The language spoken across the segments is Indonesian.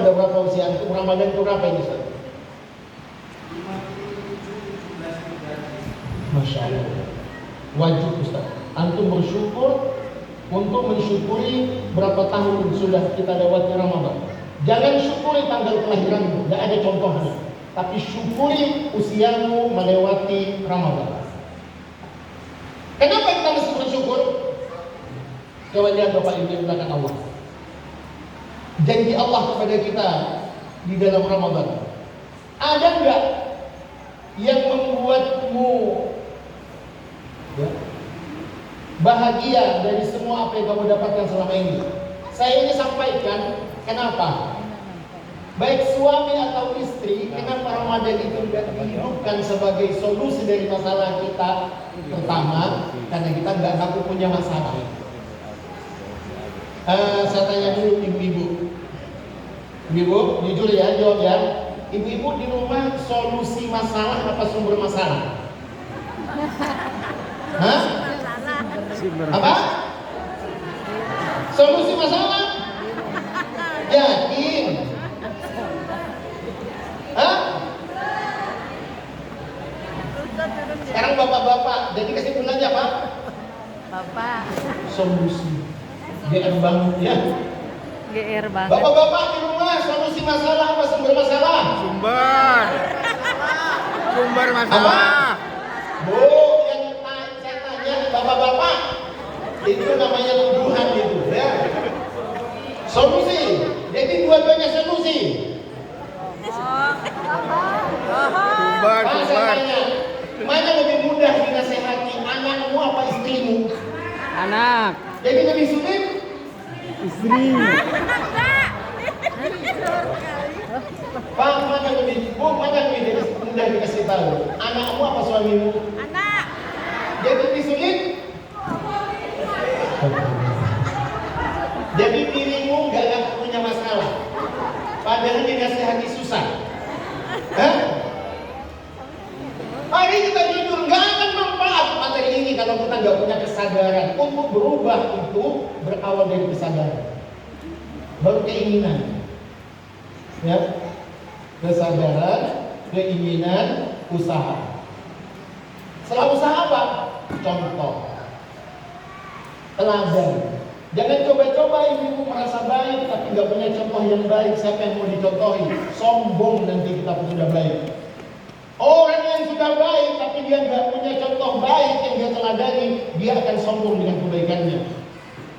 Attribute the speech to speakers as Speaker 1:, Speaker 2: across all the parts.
Speaker 1: pada berapa usia antum? Ramadan itu berapa ini Ustaz? Masya Allah. Wajib Ustaz antum bersyukur untuk mensyukuri berapa tahun sudah kita lewati Ramadan. Jangan syukuri tanggal kelahiranmu, tidak ada contohnya. Tapi syukuri usiamu melewati Ramadan. Kenapa kita mesti bersyukur? Coba lihat Bapak Ibu yang belakang Allah. Janji Allah kepada kita di dalam Ramadan. Ada enggak yang membuatmu bahagia dari semua apa yang kamu dapatkan selama ini? Saya ini sampaikan, kenapa? Baik suami atau istri, kenapa Ramadan itu tidak dihidupkan sebagai solusi dari masalah kita? Pertama, karena kita nggak ngaku punya masalah. Saya tanya dulu ibu-ibu. Ibu, jujur ya, jawab ya. Ibu-ibu di rumah solusi masalah apa sumber masalah? Hah? Apa? Solusi masalah? Yakin? Hah? Sekarang bapak-bapak, jadi kesimpulannya apa?
Speaker 2: Bapak.
Speaker 1: Solusi. GR banget ya.
Speaker 2: GR banget.
Speaker 1: Bapak-bapak di rumah solusi masalah apa sumber masalah?
Speaker 3: Sumber masalah.
Speaker 1: Bu, yang saya tanya bapak-bapak, itu namanya tuduhan itu ya. Solusi. Jadi dua-duanya solusi.
Speaker 3: Sumber.
Speaker 1: Saya tanya, mana lebih mudah dinasehati, anakmu apa istrimu?
Speaker 3: Anak.
Speaker 1: Jadi lebih sulit?
Speaker 3: Istri.
Speaker 1: Pak, mana lebih mudah dikasih tahu? Anakmu apa suamimu?
Speaker 2: Anak.
Speaker 1: Jadi lebih sulit? Jadi dirimu gak punya masalah, padahal dinasehati susah. Hah? Mari kita jujur, gak akan manfaat materi ini kalau kita gak punya kesadaran. Untuk berubah itu berawal dari kesadaran, baru keinginan. Ya, kesadaran, keinginan, usaha. Setelah usaha apa? Contoh, teladan. Jangan coba-coba ibu merasa baik tapi nggak punya contoh yang baik. Siapa yang mau dicontohi? Sombong nanti kita pun sudah baik. Orang yang sudah baik tapi dia nggak punya contoh baik yang dia teladani, dia akan sombong dengan kebaikannya.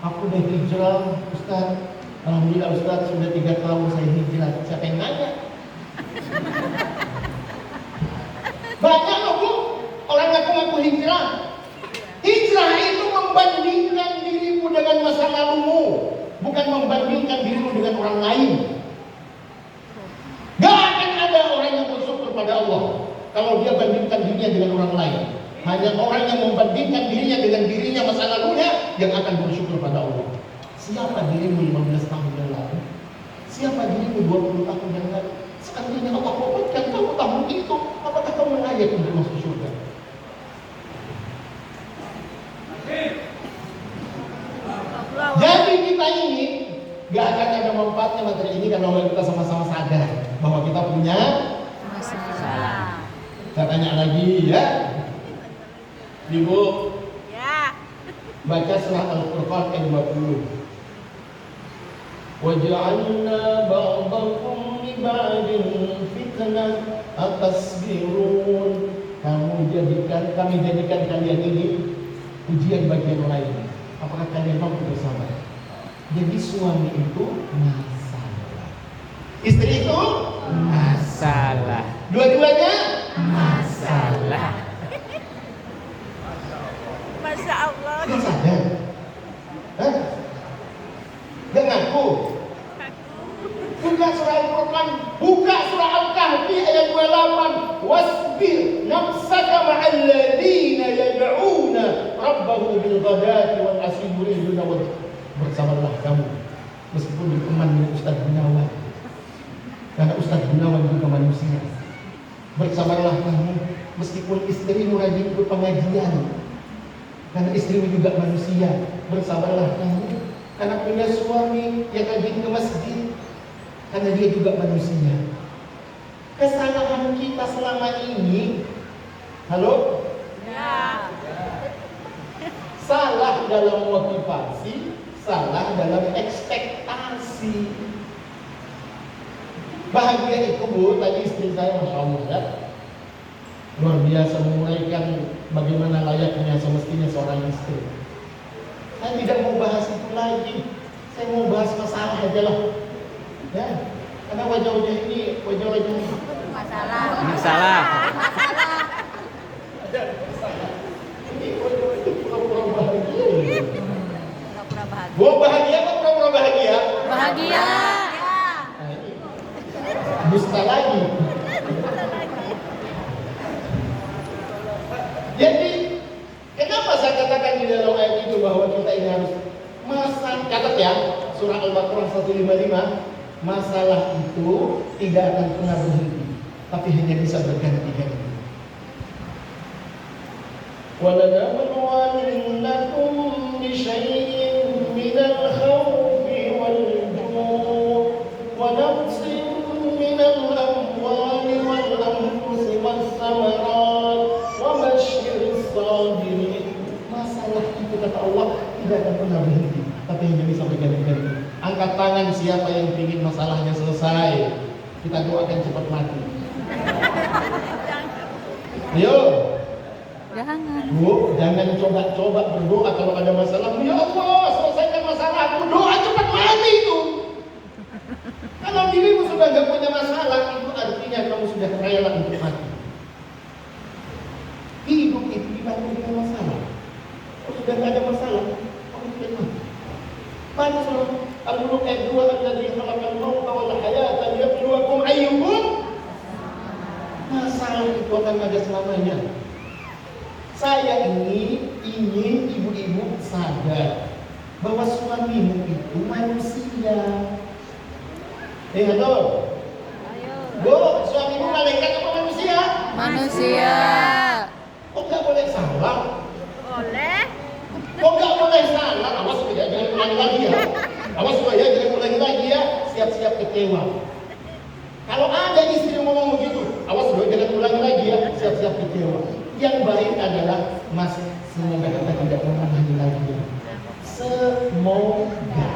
Speaker 1: Aku udah hijrah, Ustaz. Alhamdulillah Ustaz, sudah 3 tahun saya hijrah. Siapa yang nanya? Banyak loh Bu, orang ngaku-ngaku hijrah. Hijrah itu membandingkan dirimu dengan masa lalumu, bukan membandingkan dirimu dengan orang lain. Gak akan ada orang yang bersyukur pada Allah kalau dia bandingkan dirinya dengan orang lain. Hanya orang yang membandingkan dirinya dengan dirinya masa lalunya yang akan bersyukur pada Allah. Siapa dirimu 15 tahun yang lalu? Siapa dirimu 20 tahun yang lalu? Seandainya Allah wafatkan kamu tahun itu, apakah kamu layak untuk masuk surga? Jadi kita ini gak akan ada manfaatnya materi ini kalau kita sama-sama sadar bahwa kita punya masalah. Saya tanya lagi ya, Ibu.
Speaker 2: Ya.
Speaker 1: Baca surah Al-Furqan ayat 20. وَجَعَلْنَا بَعْضَكُمْ لِبَعْضٍ فِتْنَةً أَتَصْبِرُونَ. Kami jadikan kalian ini ujian bagi yang lain. Apakah kalian mampu bersabar? Jadi suami itu masalah, istri itu
Speaker 3: Masalah.
Speaker 1: dua-duanya
Speaker 3: Masalah.
Speaker 2: Masya Allah.
Speaker 1: Gak sadar? Hah? Gak ngaku? Buka surah Al-Furqan, buka surah Al-Kahfi ayat 28. Wasbir nafsaka ma'al ladina yad'una rabbahum bil ghadati wal asyi yuriduna wajh. Bersabarlah kamu meskipun ditemani dengan Ustaz Gunawan, karena Ustaz Gunawan juga manusia. Bersabarlah kamu meskipun istrimu rajin ikut pengajian, karena istrimu juga manusia. Bersabarlah kamu karena punya suami yang rajin ke masjid, Karena dia juga manusia. Kesalahan kita selama ini, halo?
Speaker 2: Ya.
Speaker 1: Salah dalam motivasi, salah dalam ekspektasi. Bahagia itu Bu, tadi istri saya Masya Allah ya, luar biasa menguraikan bagaimana layaknya semestinya seorang istri. Saya tidak mau bahas itu lagi. Saya mau bahas masalah aja lah. Ya, karena wajah-wajah ini wajah-wajah
Speaker 2: Masalah.
Speaker 3: Masalah.
Speaker 1: ini wajah-wajah pura-pura bahagia.
Speaker 2: Pura-pura bahagia.
Speaker 1: Gua bahagia apa pura-pura bahagia?
Speaker 2: Bahagia.
Speaker 1: Nah, ini dusta lagi. Jadi kenapa saya katakan di dalam ayat itu bahwa kita ini harus catat ya, surah Al-Baqarah 155, masalah itu tidak akan pernah berhenti, tapi hanya bisa berganti-ganti. وَلَنَبْلُوَنَّكُمْ بِشَيْءٍ مِّنَ الْخَوْفِ وَالْجُوعِ وَنَقْصٍ مِّنَ الْأَمْوَالِ وَالْأَنفُسِ وَالثَّمَرَاتِ وَبَشِّرِ الصَّابِرِينَ. Masalah itu kata Allah tidak akan pernah berhenti, tapi hanya bisa berganti-ganti. Angkat tangan siapa yang ingin masalahnya selesai. Kita doakan cepat mati. Ayo.
Speaker 2: Jangan.
Speaker 1: Bu, jangan coba-coba berdoa kalau ada masalah. Ya Allah, selesaikan masalahku. Doa cepat mati itu. Kalau dirimu sudah nggak punya masalah, itu artinya kamu sudah rela untuk mati. Hidup itu dibantu dengan masalah. Kalau sudah nggak ada masalah, kamu sudah mati. Baca surah Al-Mulk ayat 2, "Alladzi khalaqal mauta wal hayata liyabluwakum ayyukum." Masalah itu akan ada selamanya. Saya ini ingin ibu-ibu sadar bahwa suamimu itu manusia. Halo. Bu, suamimu malaikat apa manusia?
Speaker 2: Manusia.
Speaker 1: Kok nggak boleh salah?
Speaker 2: Boleh.
Speaker 1: Kok nggak boleh salah? Awas supaya jangan ulangi lagi ya. Awas supaya jangan ulangi lagi ya. Siap-siap kecewa. Kalau ada istri yang ngomong begitu, awas supaya jangan ulangi lagi ya. Siap-siap kecewa. Yang baik adalah Mas, semoga kita tidak mengulangi lagi. Semoga.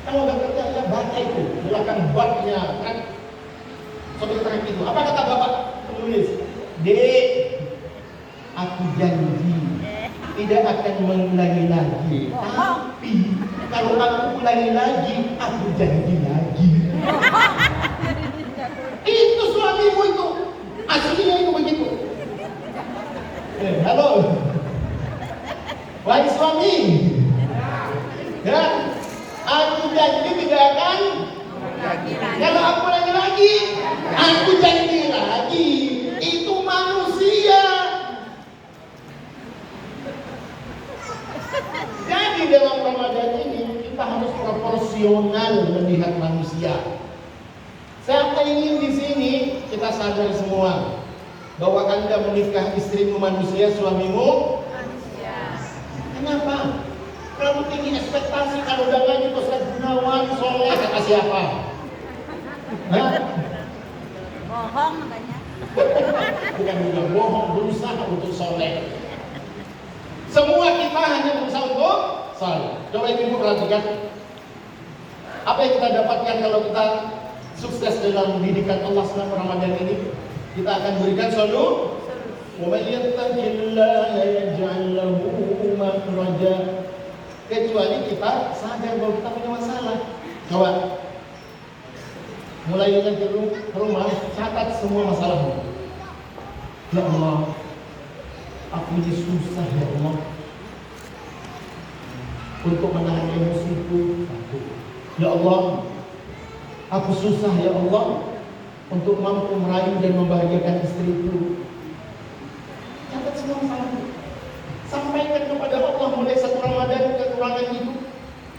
Speaker 1: Kalau nggak percaya baca itu belakang babnya kan. Sobat terang itu. Apa kata bapak penulis? Dek, aku janji tidak akan mengulangi lagi. Tapi kalau aku ulangi lagi, aku janji lagi. Itu suamimu itu. Aslinya itu begitu. Halo. Wahai suami. Ya, aku janji tidak akan. Kalau aku ulangi lagi, aku janji lagi. Itu manusia. Jadi dalam Ramadan ini kita harus proporsional melihat manusia. Saya ingin di sini kita sadar semua bahwa Anda menikah, istrimu manusia, suamimu manusia. Kenapa? Terlalu tinggi ekspektasi kalau udah ngaji Ustaz Gunawan soleh kata siapa? Hah?
Speaker 2: Bohong katanya.
Speaker 1: Bukan juga bohong, berusaha untuk soleh. Semua kita hanya berusaha untuk soleh. Coba ibu perhatikan apa yang kita dapatkan kalau kita sukses dalam pendidikan Allah selama Ramadan ini. Kita akan berikan solusi. Wa may yattaqillaha yaj'al lahu makhraja. Kecuali kita sadar bahwa kita punya masalah. Coba mulai dengan ke rumah, catat semua masalahmu. Ya Allah, aku ini susah ya Allah untuk menahan emosiku. Ya Allah, aku susah ya Allah untuk mampu meraih dan membahagiakan istriku. Catat semua masalahmu. Sampaikan kepada Allah mulai satu Ramadan kekurangan itu.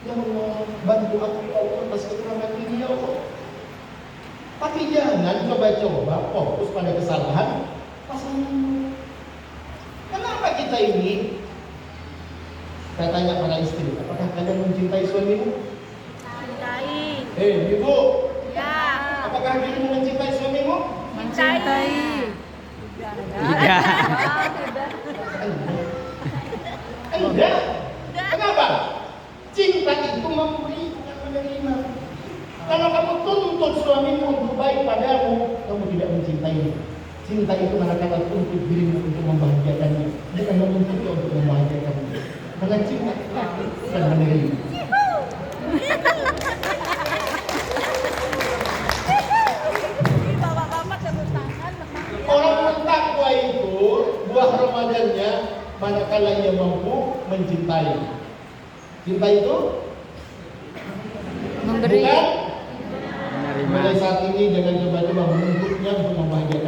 Speaker 1: Ya Allah, bantu aku ya Allah atas kekurangan ini ya Allah. Tapi jangan coba-coba fokus pada kesalahan pasanganmu. Kenapa kita ini? Saya tanya para istri, apakah kalian mencintai suamimu?
Speaker 2: Cintai.
Speaker 1: Ibu,
Speaker 2: Ya.
Speaker 1: apakah dirimu mencintai suamimu?
Speaker 2: Mencintai.
Speaker 3: Iya.
Speaker 1: Enggak. Kenapa? Cinta itu memberi, bukan menerima. Kalau kamu tuntut suamimu untuk baik padamu, kamu tidak mencintainya. Cinta itu manakala untuk dirimu untuk membahagiakannya, bukan menuntutnya untuk membahagiakannya. Karena cinta dan menerima.
Speaker 2: Bapak-bapak tepuk tangan.
Speaker 1: Orang bertakwa itu buah ramadannya manakala ia mampu mencintai. Cinta itu
Speaker 2: Memberi.
Speaker 1: bukan
Speaker 3: Menerima.
Speaker 1: mulai saat ini jangan coba-coba menuntutnya untuk membahagiakan